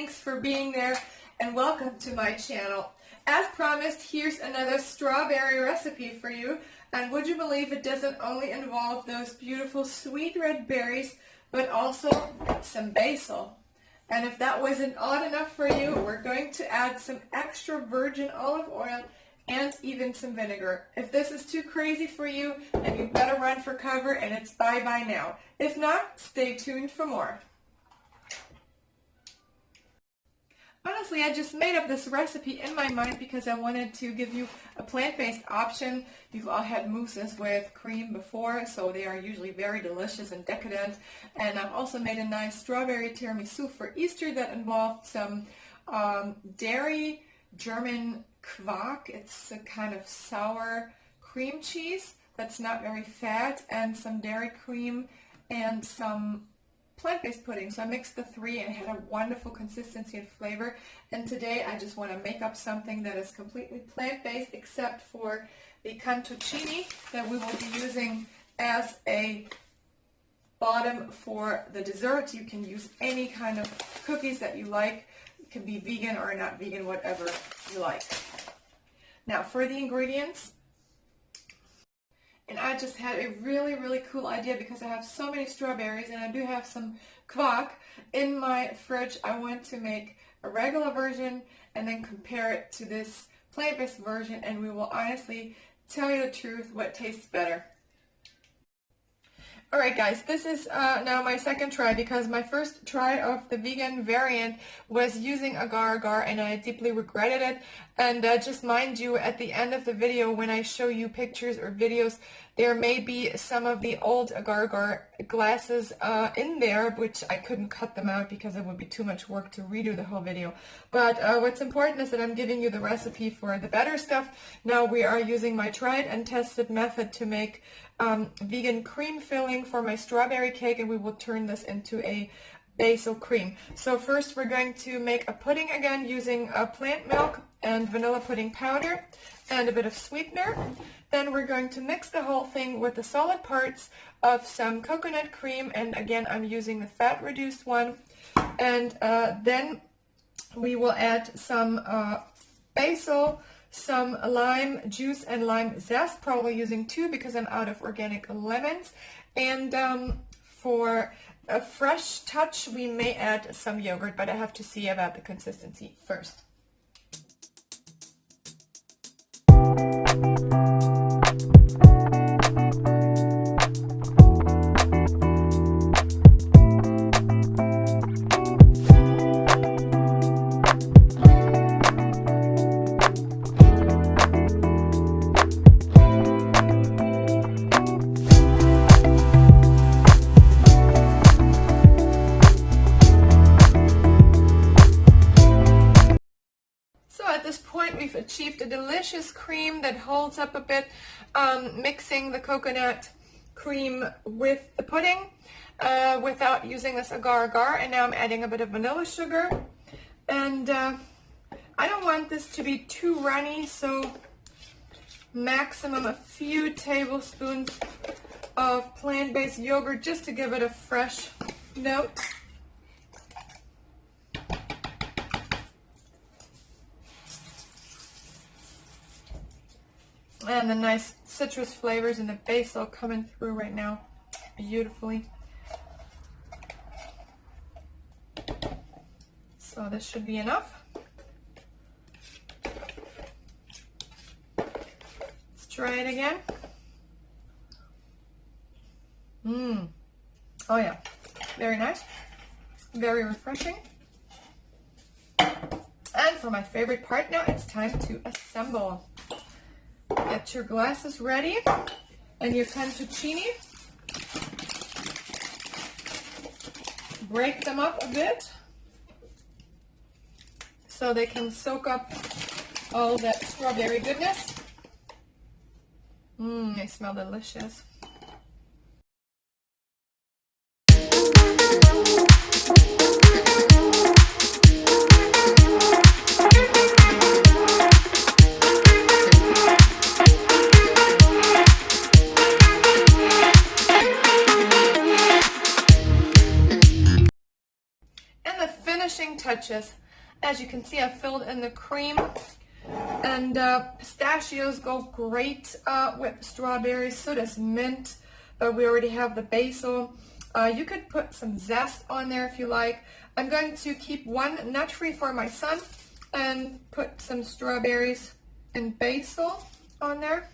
Thanks for being there and welcome to my channel. As promised, here's another strawberry recipe for you. And would you believe it doesn't only involve those beautiful sweet red berries, but also some basil. And if that wasn't odd enough for you, we're going to add some extra virgin olive oil and even some vinegar. If this is too crazy for you, then you better run for cover and it's bye-bye now. If not, stay tuned for more. Honestly, I just made up this recipe in my mind because I wanted to give you a plant-based option. You've all had mousses with cream before, so they are usually very delicious and decadent. And I've also made a nice strawberry tiramisu for Easter that involved some dairy German Quark. It's a kind of sour cream cheese that's not very fat, and some dairy cream and some plant-based pudding. So I mixed the three and it had a wonderful consistency and flavor. And today I just want to make up something that is completely plant-based except for the cantuccini that we will be using as a bottom for the dessert. You can use any kind of cookies that you like. It can be vegan or not vegan, whatever you like. Now for the ingredients. And I just had a really cool idea because I have so many strawberries and I do have some quark in my fridge. I want to make a regular version and then compare it to this plant-based version, and we will honestly tell you the truth what tastes better. Alright guys, this is now my second try because my first try of the vegan variant was using agar-agar and I deeply regretted it. And just mind you, at the end of the video when I show you pictures or videos, there may be some of the old agar-agar glasses in there, which I couldn't cut them out because it would be too much work to redo the whole video. But what's important is that I'm giving you the recipe for the better stuff. Now we are using my tried and tested method to make vegan cream filling for my strawberry cake, and we will turn this into a basil cream. So first we're going to make a pudding again using plant milk and vanilla pudding powder and a bit of sweetener. Then we're going to mix the whole thing with the solid parts of some coconut cream, and again I'm using the fat reduced one. And then we will add some basil, some lime juice and lime zest, probably using 2 because I'm out of organic lemons. And for a fresh touch we may add some yogurt, but I have to see about the consistency first. We've achieved a delicious cream that holds up a bit, mixing the coconut cream with the pudding without using this agar-agar. And now I'm adding a bit of vanilla sugar. And I don't want this to be too runny, so maximum a few tablespoons of plant-based yogurt just to give it a fresh note. And the nice citrus flavors and the basil coming through right now beautifully. So this should be enough. Let's try it again. Oh yeah, very nice, very refreshing. And for my favorite part now, it's time to assemble. Get your glasses ready and your cantuccini. Break them up a bit so they can soak up all that strawberry goodness. They smell delicious. touches. As you can see, I filled in the cream, and pistachios go great with strawberries, so does mint, but we already have the basil. You could put some zest on there if you like. I'm going to keep one nut-free for my son and put some strawberries and basil on there.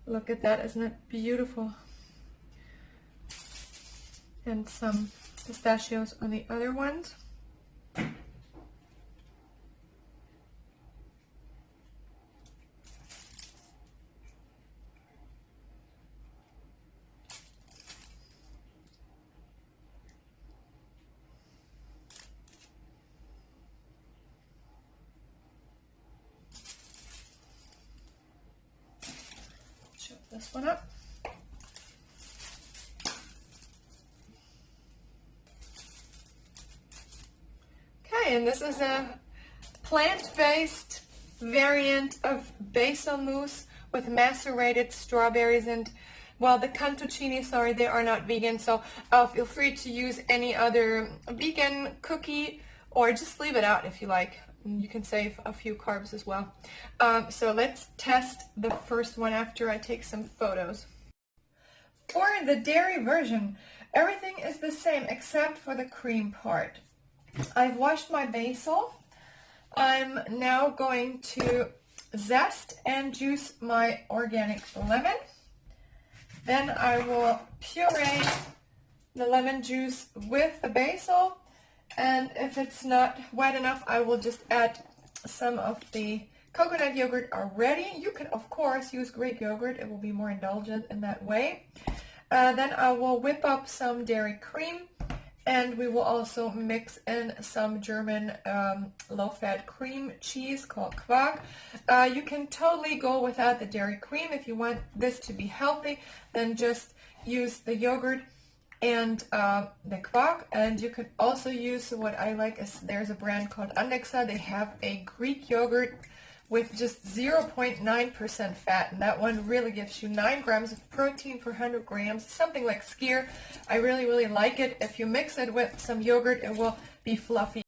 Look at that, isn't it beautiful? And some pistachios on the other ones. This one up. Okay, and this is a plant-based variant of basil mousse with macerated strawberries and, well, the cantuccini, sorry, they are not vegan, so feel free to use any other vegan cookie or just leave it out if you like. You can save a few carbs as well. So let's test the first one after I take some photos. For the dairy version, everything is the same except for the cream part. I've washed my basil. I'm now going to zest and juice my organic lemon. Then I will puree the lemon juice with the basil. And if it's not wet enough, I will just add some of the coconut yogurt already. You can, of course, use Greek yogurt. It will be more indulgent in that way. Then I will whip up some dairy cream, and we will also mix in some German low-fat cream cheese called Quark. You can totally go without the dairy cream. If you want this to be healthy, then just use the yogurt and the Quark. And you could also use, what I like is, there's a brand called Andexa. They have a Greek yogurt with just 0.9% fat, and that one really gives you 9 grams of protein per 100 grams, something like skyr. I really, really like it. If you mix it with some yogurt, it will be fluffy.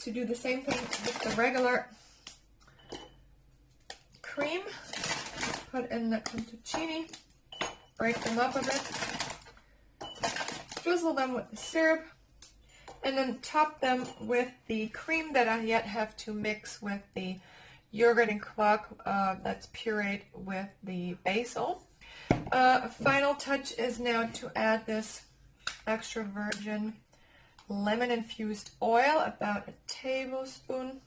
To do the same thing with the regular cream. Put in the cantuccini, break them up a bit, drizzle them with the syrup, and then top them with the cream that I yet have to mix with the yogurt and Quark that's pureed with the basil. Final touch is now to add this extra virgin lemon infused oil, about a tablespoon.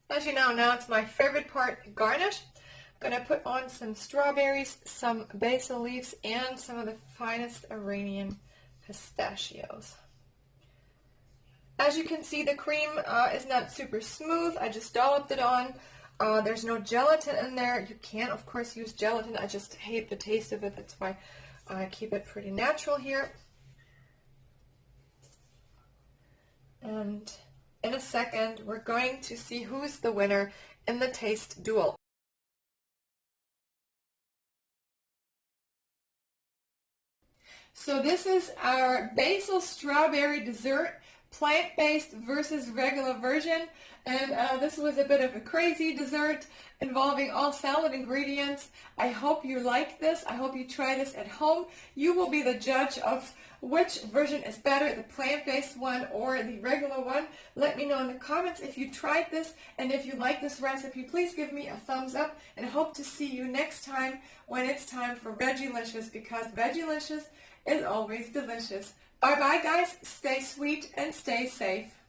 As you know, now it's my favorite part, garnish. I'm gonna put on some strawberries, some basil leaves, and some of the finest Iranian pistachios. As you can see, the cream is not super smooth. I just dolloped it on. There's no gelatin in there. You can, of course, use gelatin. I just hate the taste of it. That's why I keep it pretty natural here. And in a second, we're going to see who's the winner in the taste duel. So this is our basil strawberry dessert. plant-based versus regular version. And this was a bit of a crazy dessert involving all salad ingredients. I hope you like this. I hope you try this at home. You will be the judge of which version is better, the plant-based one or the regular one. Let me know in the comments if you tried this, and if you like this recipe, please give me a thumbs up, and I hope to see you next time when it's time for Veggielicious, because Veggielicious is always delicious. Bye bye guys, stay sweet and stay safe.